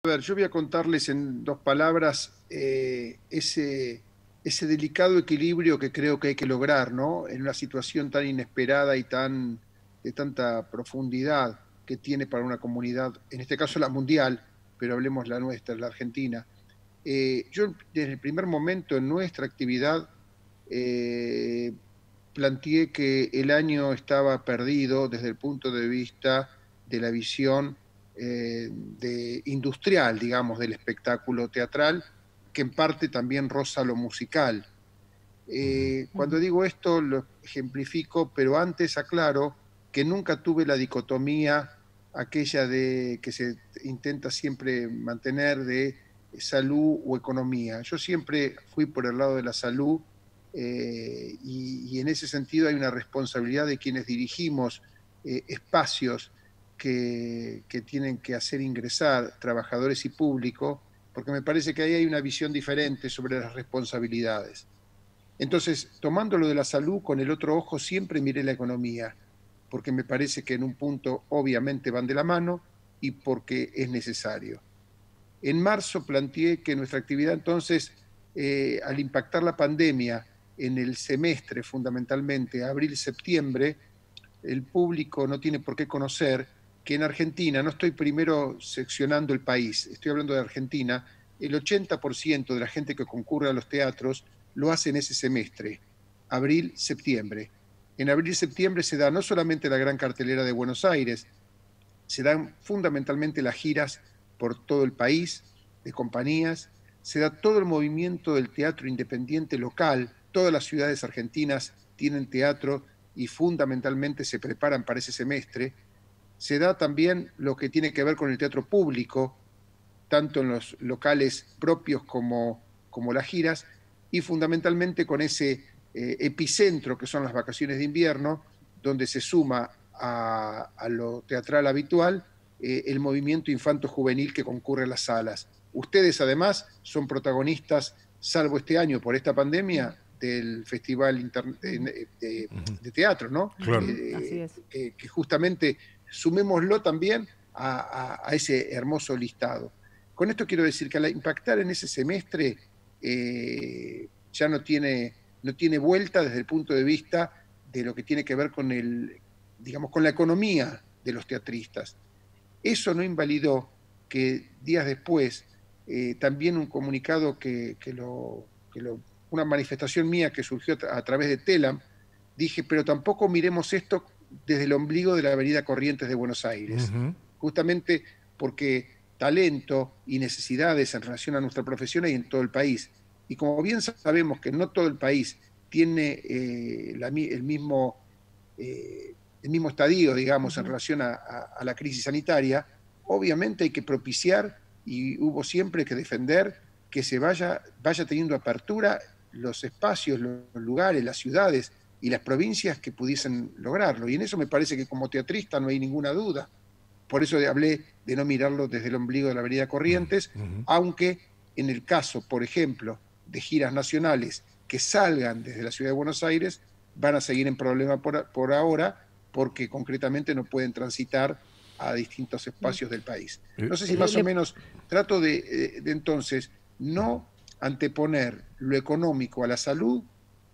A ver, yo voy a contarles en dos palabras ese delicado equilibrio que creo que hay que lograr, ¿no? En una situación tan inesperada y de tanta profundidad que tiene para una comunidad, en este caso la mundial, pero hablemos la nuestra, la Argentina. Yo desde el primer momento en nuestra actividad eh, planteé que el año estaba perdido desde el punto de vista de la visión industrial, digamos, del espectáculo teatral, que en parte también roza lo musical. Cuando digo esto lo ejemplifico, pero antes aclaro que nunca tuve la dicotomía aquella de que se intenta siempre mantener de salud o economía. Yo siempre fui por el lado de la salud y en ese sentido hay una responsabilidad de quienes dirigimos espacios que tienen que hacer ingresar trabajadores y público, porque me parece que ahí hay una visión diferente sobre las responsabilidades. Entonces, tomando lo de la salud con el otro ojo, siempre miré la economía, porque me parece que en un punto obviamente van de la mano y porque es necesario. En marzo planteé que nuestra actividad entonces, al impactar la pandemia en el semestre fundamentalmente, abril-septiembre, el público no tiene por qué conocer que en Argentina, no estoy primero seccionando el país, estoy hablando de Argentina, el 80% de la gente que concurre a los teatros lo hace en ese semestre, abril-septiembre. En abril-septiembre se da no solamente la gran cartelera de Buenos Aires, se dan fundamentalmente las giras por todo el país de compañías, se da todo el movimiento del teatro independiente local, todas las ciudades argentinas tienen teatro y fundamentalmente se preparan para ese semestre. Se da también lo que tiene que ver con el teatro público, tanto en los locales propios como las giras, y fundamentalmente con ese epicentro que son las vacaciones de invierno, donde se suma a lo teatral habitual el movimiento infanto-juvenil que concurre a las salas. Ustedes además son protagonistas, salvo este año por esta pandemia, del Festival de Teatro, ¿no? Claro. Así es. Que justamente sumémoslo también a ese hermoso listado. Con esto quiero decir que al impactar en ese semestre ya no tiene vuelta desde el punto de vista de lo que tiene que ver con digamos, con la economía de los teatristas. Eso no invalidó que días después también un comunicado una manifestación mía que surgió a través de Telam, dije, pero tampoco miremos esto desde el ombligo de la avenida Corrientes de Buenos Aires, justamente porque talento y necesidades en relación a nuestra profesión hay en todo el país. Y como bien sabemos que no todo el país tiene el mismo estadio, digamos, en relación a la crisis sanitaria, obviamente hay que propiciar y hubo siempre que defender que se vaya teniendo apertura los espacios, los lugares, las ciudades y las provincias que pudiesen lograrlo. Y en eso me parece que como teatrista no hay ninguna duda. Por eso hablé de no mirarlo desde el ombligo de la avenida Corrientes, aunque en el caso, por ejemplo, de giras nacionales que salgan desde la ciudad de Buenos Aires, van a seguir en problema por ahora, porque concretamente no pueden transitar a distintos espacios del país. No sé si más o menos trato de entonces no anteponer lo económico a la salud,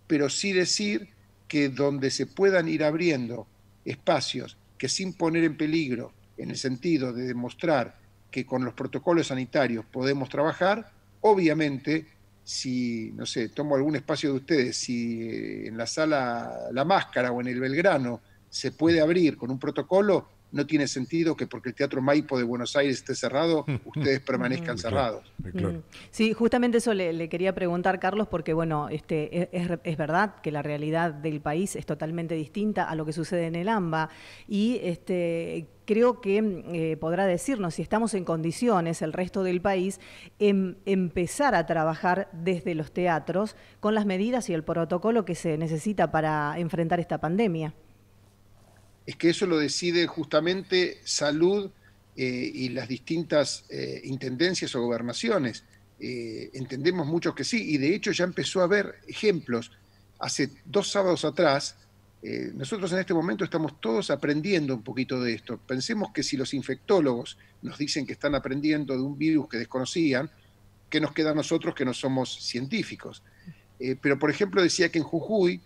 pero sí decir que donde se puedan ir abriendo espacios que sin poner en peligro, en el sentido de demostrar que con los protocolos sanitarios podemos trabajar, obviamente, si, no sé, tomo algún espacio de ustedes, si en la sala La Máscara o en el Belgrano se puede abrir con un protocolo, no tiene sentido que porque el Teatro Maipo de Buenos Aires esté cerrado, ustedes permanezcan cerrados. Claro. Sí, justamente eso le quería preguntar, Carlos, porque bueno, es verdad que la realidad del país es totalmente distinta a lo que sucede en el AMBA y creo que podrá decirnos si estamos en condiciones, el resto del país, empezar a trabajar desde los teatros con las medidas y el protocolo que se necesita para enfrentar esta pandemia. Es que eso lo decide justamente salud y las distintas intendencias o gobernaciones. Entendemos muchos que sí, y de hecho ya empezó a haber ejemplos. Hace 2 sábados atrás Nosotros en este momento estamos todos aprendiendo un poquito de esto. Pensemos que si los infectólogos nos dicen que están aprendiendo de un virus que desconocían, ¿qué nos queda a nosotros que no somos científicos? Pero, por ejemplo, decía que en Jujuy,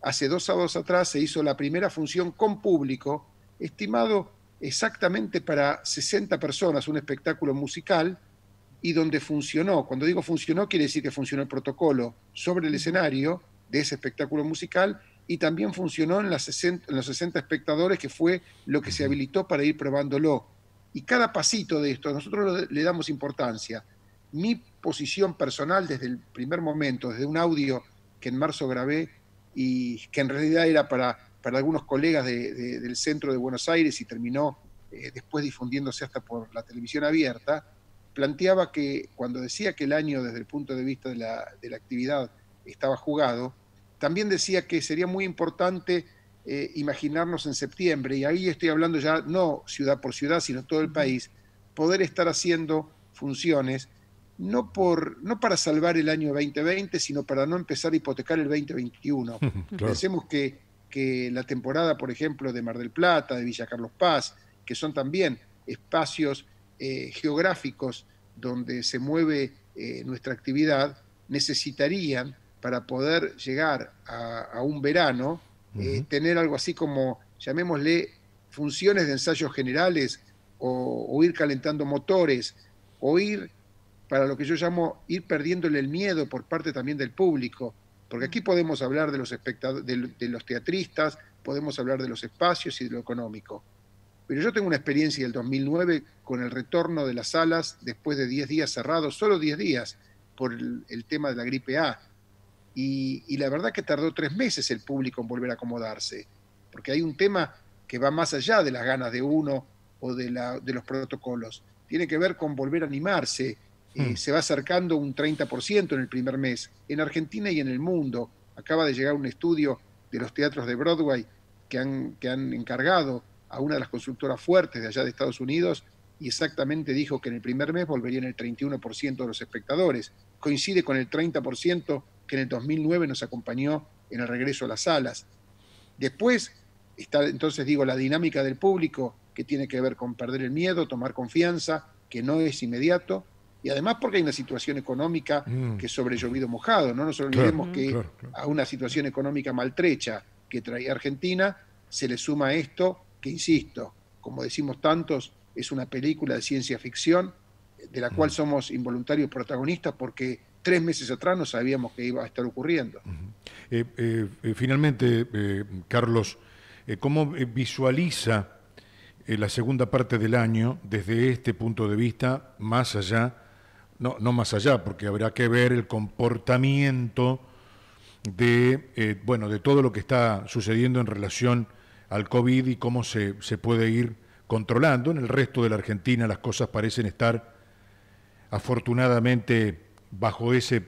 hace 2 sábados atrás, se hizo la primera función con público, estimado exactamente para 60 personas, un espectáculo musical, y donde funcionó. Cuando digo funcionó, quiere decir que funcionó el protocolo sobre el escenario de ese espectáculo musical, y también funcionó en los 60 espectadores, que fue lo que se habilitó para ir probándolo. Y cada pasito de esto, nosotros le damos importancia. Mi posición personal desde el primer momento, desde un audio que en marzo grabé y que en realidad era para algunos colegas del centro de Buenos Aires y terminó después difundiéndose hasta por la televisión abierta, planteaba que cuando decía que el año desde el punto de vista de la actividad estaba jugado, también decía que sería muy importante imaginarnos en septiembre, y ahí estoy hablando ya no ciudad por ciudad, sino todo el país, poder estar haciendo funciones, no para salvar el año 2020, sino para no empezar a hipotecar el 2021. Claro. Pensemos que la temporada, por ejemplo, de Mar del Plata, de Villa Carlos Paz, que son también espacios geográficos donde se mueve nuestra actividad, necesitarían, para poder llegar a un verano, tener algo así como, llamémosle, funciones de ensayos generales, o ir calentando motores, o ir, para lo que yo llamo, ir perdiéndole el miedo por parte también del público, porque aquí podemos hablar de los de los teatristas, podemos hablar de los espacios y de lo económico. Pero yo tengo una experiencia del 2009 con el retorno de las salas después de 10 días cerrados, solo 10 días, por el tema de la gripe A. Y la verdad que tardó 3 meses el público en volver a acomodarse, porque hay un tema que va más allá de las ganas de uno o de los protocolos. Tiene que ver con volver a animarse. Se va acercando un 30% en el primer mes, en Argentina y en el mundo. Acaba de llegar un estudio de los teatros de Broadway que han encargado a una de las constructoras fuertes de allá de Estados Unidos, y exactamente dijo que en el primer mes volverían el 31% de los espectadores. Coincide con el 30% que en el 2009 nos acompañó en el regreso a las salas. Después está, entonces, digo, la dinámica del público, que tiene que ver con perder el miedo, tomar confianza, que no es inmediato, y además porque hay una situación económica que es sobre llovido mojado. No nos olvidemos que a una situación económica maltrecha que traía Argentina se le suma esto, que insisto, como decimos tantos, es una película de ciencia ficción de la cual somos involuntarios protagonistas, porque 3 meses atrás no sabíamos que iba a estar ocurriendo. Finalmente, Carlos, ¿cómo visualiza la segunda parte del año desde este punto de vista, más allá, no más allá, porque habrá que ver el comportamiento de todo lo que está sucediendo en relación al COVID y cómo se puede ir controlando? En el resto de la Argentina las cosas parecen estar afortunadamente bajo ese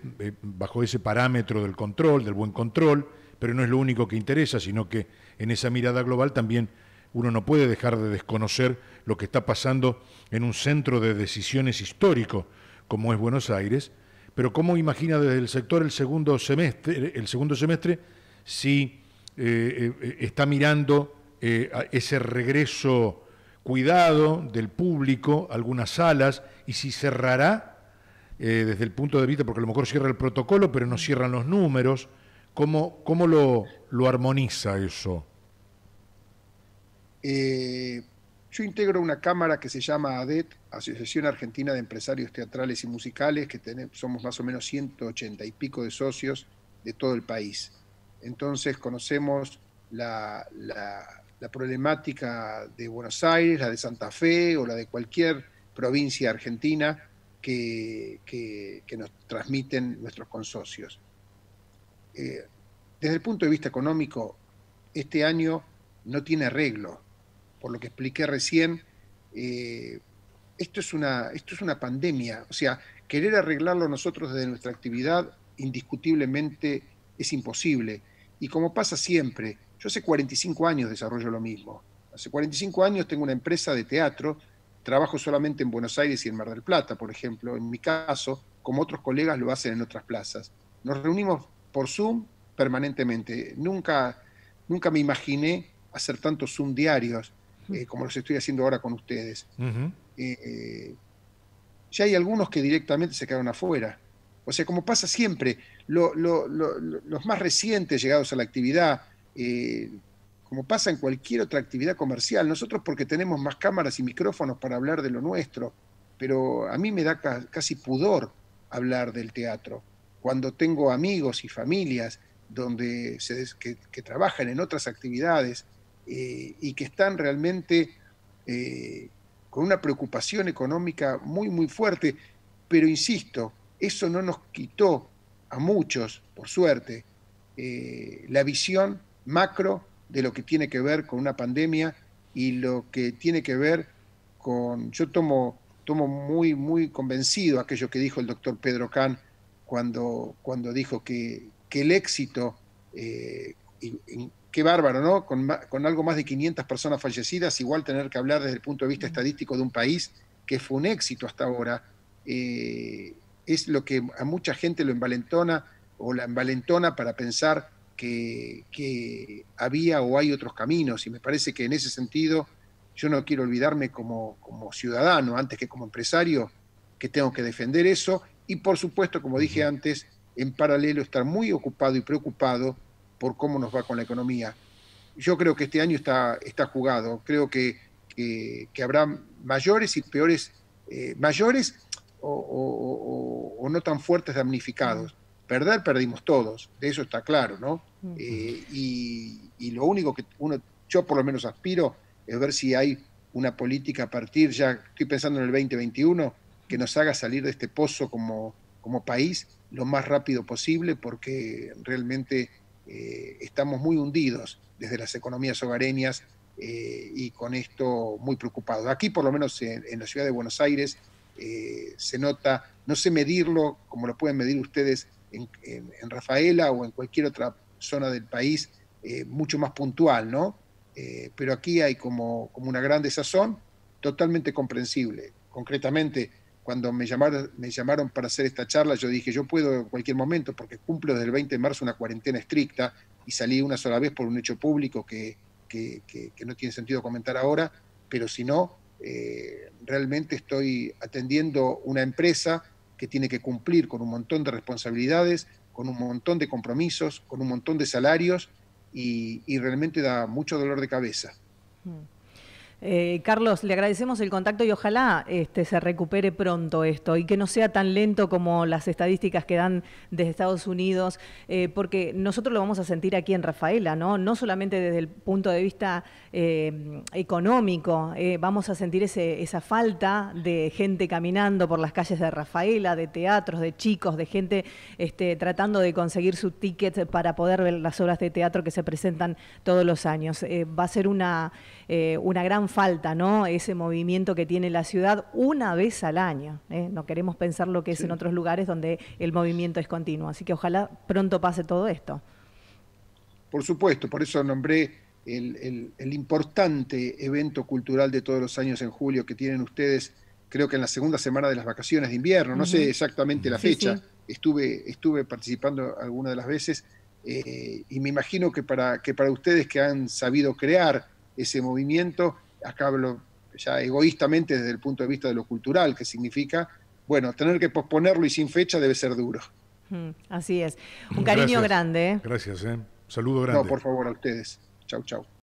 parámetro del control, del buen control, pero no es lo único que interesa, sino que en esa mirada global también uno no puede dejar de desconocer lo que está pasando en un centro de decisiones histórico como es Buenos Aires. Pero ¿cómo imagina desde el sector el segundo semestre si está mirando ese regreso cuidado del público, algunas salas, y si cerrará desde el punto de vista, porque a lo mejor cierra el protocolo, pero no cierran los números? ¿Cómo lo armoniza eso? Yo integro una cámara que se llama ADET, Asociación Argentina de Empresarios Teatrales y Musicales, que somos más o menos 180 y pico de socios de todo el país. Entonces conocemos la problemática de Buenos Aires, la de Santa Fe o la de cualquier provincia argentina que nos transmiten nuestros consocios. Desde el punto de vista económico, este año no tiene arreglo. Por lo que expliqué recién, esto es una pandemia. O sea, querer arreglarlo nosotros desde nuestra actividad indiscutiblemente es imposible. Y como pasa siempre, yo hace 45 años desarrollo lo mismo. Hace 45 años tengo una empresa de teatro, trabajo solamente en Buenos Aires y en Mar del Plata, por ejemplo, en mi caso, como otros colegas lo hacen en otras plazas. Nos reunimos por Zoom permanentemente. Nunca nunca me imaginé hacer tantos Zoom diarios como los estoy haciendo ahora con ustedes. Ya hay algunos que directamente se quedaron afuera. O sea, como pasa siempre, los más recientes llegados a la actividad, como pasa en cualquier otra actividad comercial, nosotros porque tenemos más cámaras y micrófonos para hablar de lo nuestro, pero a mí me da casi pudor hablar del teatro. Cuando tengo amigos y familias que trabajan en otras actividades y que están realmente con una preocupación económica muy, muy fuerte, pero insisto, eso no nos quitó a muchos, por suerte, la visión macro de lo que tiene que ver con una pandemia y lo que tiene que ver con... Yo tomo muy, muy convencido aquello que dijo el doctor Pedro Kahn cuando dijo que el éxito, qué bárbaro, ¿no? Con algo más de 500 personas fallecidas, igual tener que hablar desde el punto de vista estadístico de un país que fue un éxito hasta ahora, es lo que a mucha gente lo envalentona o la envalentona para pensar que había o hay otros caminos, y me parece que en ese sentido yo no quiero olvidarme como ciudadano, antes que como empresario, que tengo que defender eso, y por supuesto, como dije antes, en paralelo estar muy ocupado y preocupado por cómo nos va con la economía. Yo creo que este año está jugado, creo que habrá mayores y peores, mayores o no tan fuertes damnificados. Perder, perdimos todos, de eso está claro, ¿no? Y lo único que yo por lo menos aspiro es ver si hay una política a partir, ya estoy pensando en el 2021, que nos haga salir de este pozo como país lo más rápido posible, porque realmente estamos muy hundidos desde las economías hogareñas y con esto muy preocupados. Aquí, por lo menos en la ciudad de Buenos Aires, se nota, no sé medirlo como lo pueden medir ustedes en Rafaela o en cualquier otra zona del país, mucho más puntual, ¿no? Pero aquí hay como una gran desazón, totalmente comprensible. Concretamente, cuando me llamaron para hacer esta charla, yo dije, yo puedo en cualquier momento, porque cumplo desde el 20 de marzo una cuarentena estricta y salí una sola vez por un hecho público que no tiene sentido comentar ahora, pero si no, realmente estoy atendiendo una empresa que tiene que cumplir con un montón de responsabilidades, con un montón de compromisos, con un montón de salarios, y realmente da mucho dolor de cabeza. Carlos, le agradecemos el contacto y ojalá se recupere pronto esto y que no sea tan lento como las estadísticas que dan desde Estados Unidos, porque nosotros lo vamos a sentir aquí en Rafaela, no solamente desde el punto de vista económico, vamos a sentir esa falta de gente caminando por las calles de Rafaela, de teatros, de chicos, de gente tratando de conseguir su ticket para poder ver las obras de teatro que se presentan todos los años. Va a ser una gran falta, ¿no? Ese movimiento que tiene la ciudad una vez al año. No queremos pensar lo que es en otros lugares donde el movimiento es continuo. Así que ojalá pronto pase todo esto. Por supuesto, por eso nombré el importante evento cultural de todos los años en julio que tienen ustedes, creo que en la segunda semana de las vacaciones de invierno. No sé exactamente la fecha, sí. Estuve participando algunas de las veces y me imagino que para ustedes que han sabido crear ese movimiento, acá hablo ya egoístamente desde el punto de vista de lo cultural, que significa, bueno, tener que posponerlo y sin fecha debe ser duro. Así es. Un cariño grande. Gracias, saludo grande. No, por favor, a ustedes. Chau, chau.